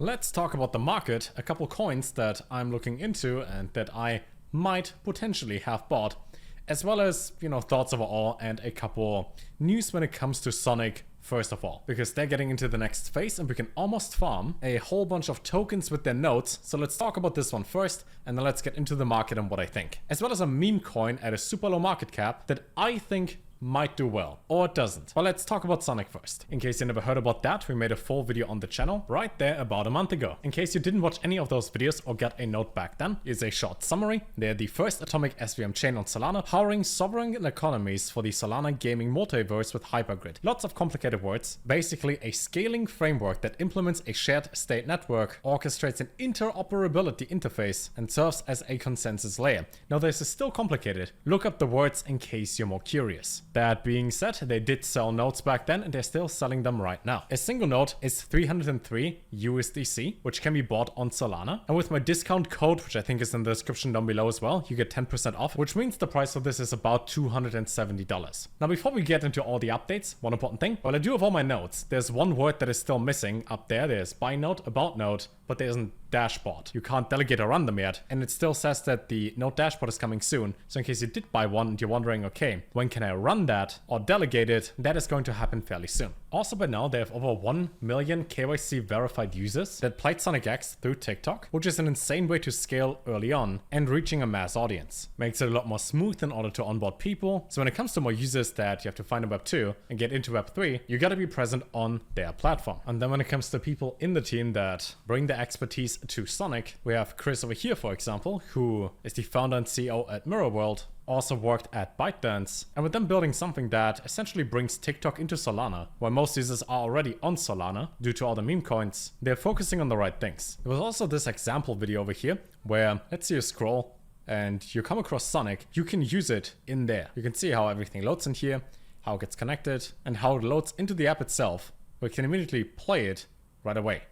Let's talk about the market, a couple coins that I'm looking into and that I might potentially have bought, as well as, thoughts overall and a couple news when it comes to Sonic first of all, because they're getting into the next phase and we can almost farm a whole bunch of tokens with their nodes. So let's talk about this one first and then let's get into the market and what I think. As well as a meme coin at a super low market cap that I think might do well, or it doesn't. But let's talk about Sonic first. In case you never heard about that, we made a full video on the channel right there about a month ago. In case you didn't watch any of those videos or got a note back then, is a short summary. They're the first atomic SVM chain on Solana, powering sovereign economies for the Solana gaming multiverse with hypergrid. Lots of complicated words. Basically a scaling framework that implements a shared state network, orchestrates an interoperability interface, and serves as a consensus layer. Now this is still complicated. Look up the words in case you're more curious. That being said, they did sell nodes back then and they're still selling them right now. A single node is 303 USDC, which can be bought on Solana. And with my discount code, which I think is in the description down below as well, you get 10% off, which means the price of this is about $270. Now, before we get into all the updates, one important thing, while I do have all my nodes, there's one word that is still missing up there. There's buy node, about node, but there isn't dashboard. You can't delegate or run them yet. And it still says that the node dashboard is coming soon. So in case you did buy one and you're wondering, okay, when can I run that or delegate it? That is going to happen fairly soon. Also by now, they have over 1 million KYC verified users that played Sonic X through TikTok, which is an insane way to scale early on and reaching a mass audience. Makes it a lot more smooth in order to onboard people. So when it comes to more users that you have to find in Web 2 and get into Web 3, you gotta be present on their platform. And then when it comes to people in the team that bring the expertise to Sonic, we have Chris over here, for example, who is the founder and CEO at Mirror World, also worked at ByteDance, and with them building something that essentially brings TikTok into Solana, while most users are already on Solana due to all the meme coins, they're focusing on the right things. There was also this example video over here where, let's say you scroll and you come across Sonic, you can use it in there. You can see how everything loads in here, how it gets connected, and how it loads into the app itself, where you can immediately play it right away.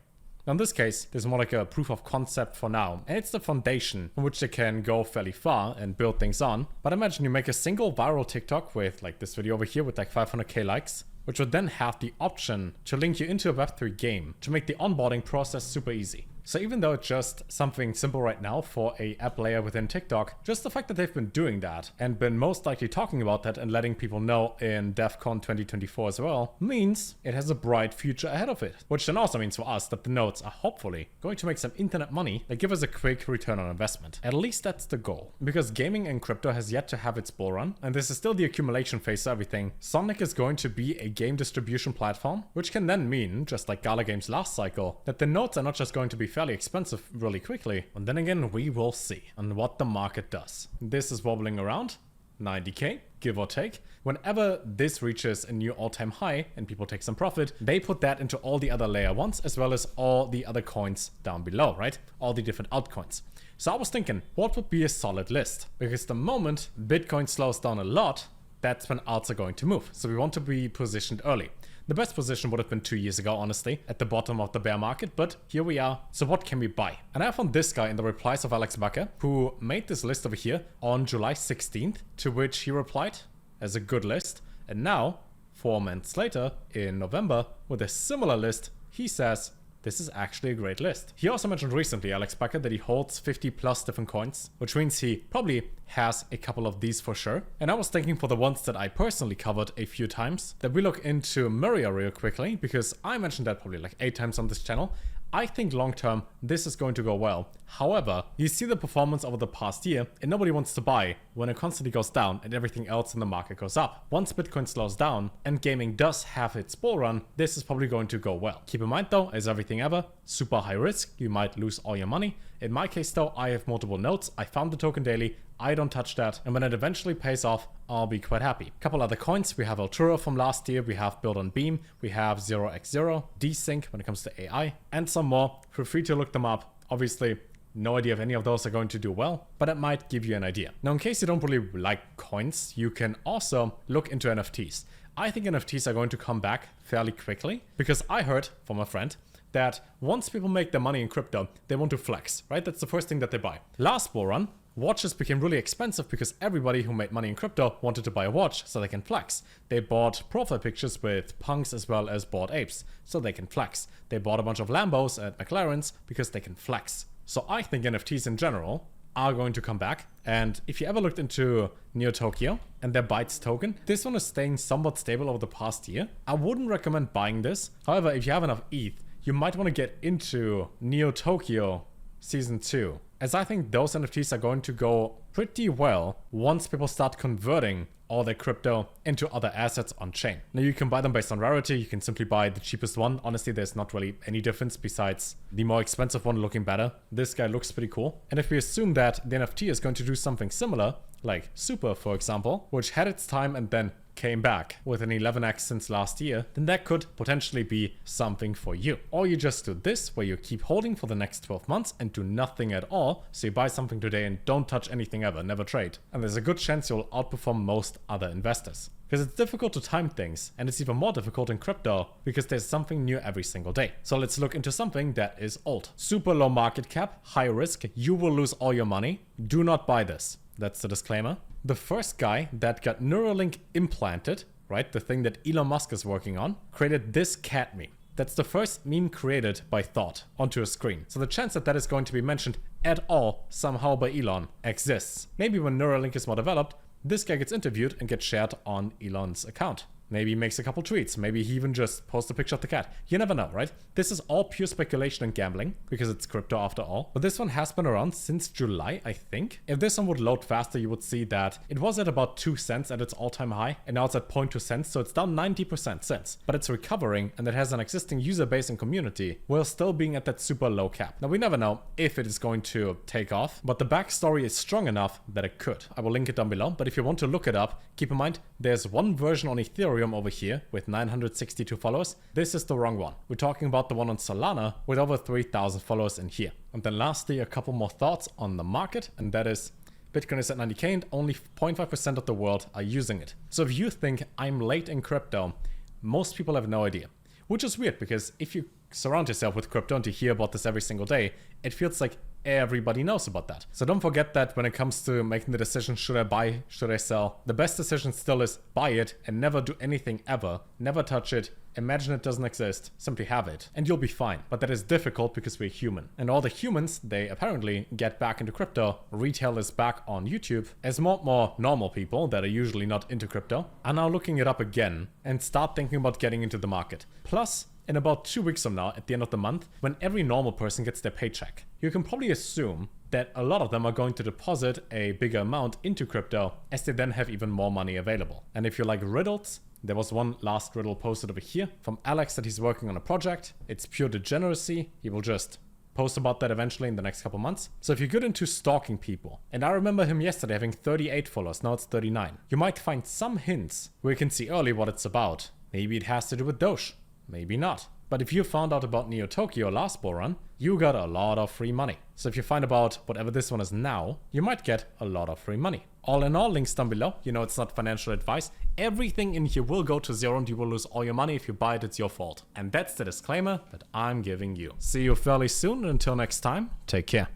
Now in this case, there's more like a proof of concept for now, and it's the foundation on which they can go fairly far and build things on. But imagine you make a single viral TikTok with like this video over here with like 500k likes, which would then have the option to link you into a Web3 game to make the onboarding process super easy. So even though it's just something simple right now for a app layer within TikTok, just the fact that they've been doing that and been most likely talking about that and letting people know in DEF CON 2024 as well, means it has a bright future ahead of it. Which then also means for us that the nodes are hopefully going to make some internet money that give us a quick return on investment. At least that's the goal. Because gaming and crypto has yet to have its bull run, and this is still the accumulation phase of everything, Sonic is going to be a game distribution platform, which can then mean, just like Gala Games last cycle, that the nodes are not just going to be fairly expensive really quickly, and then again we will see on what the market does. This is wobbling around 90k, give or take. Whenever this reaches a new all-time high and people take some profit, they put that into all the other layer ones as well as all the other coins down below, right? All the different altcoins. So I was thinking, what would be a solid list? Because the moment Bitcoin slows down a lot, that's when alts are going to move. So we want to be positioned early. The best position would have been 2 years ago, honestly, at the bottom of the bear market, but here we are. So what can we buy? And I found this guy in the replies of Alex Bakker, who made this list over here on July 16th, to which he replied as a good list. And now, 4 months later, in November, with a similar list, he says, this is actually a great list. He also mentioned recently, Alex Bakker, that he holds 50 plus different coins, which means he probably has a couple of these for sure. And I was thinking for the ones that I personally covered a few times, that we look into Myria real quickly, because I mentioned that probably like 8 times on this channel. I think long term, this is going to go well. However, you see the performance over the past year and nobody wants to buy when it constantly goes down and everything else in the market goes up. Once Bitcoin slows down and gaming does have its bull run, this is probably going to go well. Keep in mind though, as everything ever, super high risk, you might lose all your money. In my case though, I have multiple nodes, I found the token daily, I don't touch that, and when it eventually pays off, I'll be quite happy. Couple other coins, we have Altura from last year, we have Build on Beam, we have 0x0, Desync when it comes to AI, and some more. Feel free to look them up. Obviously, no idea if any of those are going to do well, but it might give you an idea. Now, in case you don't really like coins, you can also look into NFTs. I think NFTs are going to come back fairly quickly, because I heard from a friend that once people make their money in crypto, they want to flex, right? That's the first thing that they buy. Last bull run, watches became really expensive because everybody who made money in crypto wanted to buy a watch so they can flex. They bought profile pictures with punks as well as Bored Apes so they can flex. They bought a bunch of Lambos and McLarens because they can flex. So I think NFTs in general are going to come back. And if you ever looked into Neo Tokyo and their Bytes token, this one is staying somewhat stable over the past year. I wouldn't recommend buying this. However, if you have enough ETH, you might want to get into Neo Tokyo Season 2, as I think those NFTs are going to go pretty well once people start converting all their crypto into other assets on chain. Now you can buy them based on rarity. You can simply buy the cheapest one. Honestly, there's not really any difference besides the more expensive one looking better. This guy looks pretty cool. And if we assume that the NFT is going to do something similar, like Super, for example, which had its time and then came back with an 11x since last year, then that could potentially be something for you. Or you just do this, where you keep holding for the next 12 months and do nothing at all. So you buy something today and don't touch anything ever, never trade. And there's a good chance you'll outperform most other investors. Because it's difficult to time things, and it's even more difficult in crypto because there's something new every single day. So let's look into something that is old. Super low market cap, high risk, you will lose all your money. Do not buy this. That's the disclaimer. The first guy that got Neuralink implanted, right, the thing that Elon Musk is working on, created this cat meme. That's the first meme created by thought onto a screen. So the chance that that is going to be mentioned at all somehow by Elon exists. Maybe when Neuralink is more developed, this guy gets interviewed and gets shared on Elon's account. Maybe he makes a couple tweets. Maybe he even just posts a picture of the cat. You never know, right? This is all pure speculation and gambling because it's crypto after all. But this one has been around since July, I think. If this one would load faster, you would see that it was at about 2 cents at its all-time high. And now it's at 0.2 cents. So it's down 90% since. But it's recovering and it has an existing user base and community while still being at that super low cap. Now we never know if it is going to take off. But the backstory is strong enough that it could. I will link it down below. But if you want to look it up, keep in mind there's one version on Ethereum over here with 962 followers. This is the wrong one. We're talking about the one on Solana with over 3,000 followers in here. And then lastly, a couple more thoughts on the market, and that is Bitcoin is at 90k and only 0.5% of the world are using it. So if you think I'm late in crypto, most people have no idea. Which is weird because if you surround yourself with crypto and you hear about this every single day, it feels like everybody knows about that. So don't forget that when it comes to making the decision, should I buy, should I sell, the best decision still is buy it and never do anything ever. Never touch it. Imagine it doesn't exist. Simply have it and you'll be fine. But that is difficult because we're human. And all the humans, they apparently get back into crypto. Retail is back on YouTube as more normal people that are usually not into crypto are now looking it up again and start thinking about getting into the market. Plus, in about 2 weeks from now, at the end of the month, when every normal person gets their paycheck, you can probably assume that a lot of them are going to deposit a bigger amount into crypto as they then have even more money available. And if you like riddles, there was one last riddle posted over here from Alex that he's working on a project. It's pure degeneracy. He will just post about that eventually in the next couple months. So if you're good into stalking people, and I remember him yesterday having 38 followers, now it's 39, you might find some hints where you can see early what it's about. Maybe it has to do with Doge. Maybe not. But if you found out about Neo Tokyo last bull run, you got a lot of free money. So if you find about whatever this one is now, you might get a lot of free money. All in all, links down below. You know it's not financial advice. Everything in here will go to zero and you will lose all your money. If you buy it, it's your fault. And that's the disclaimer that I'm giving you. See you fairly soon. Until next time, take care.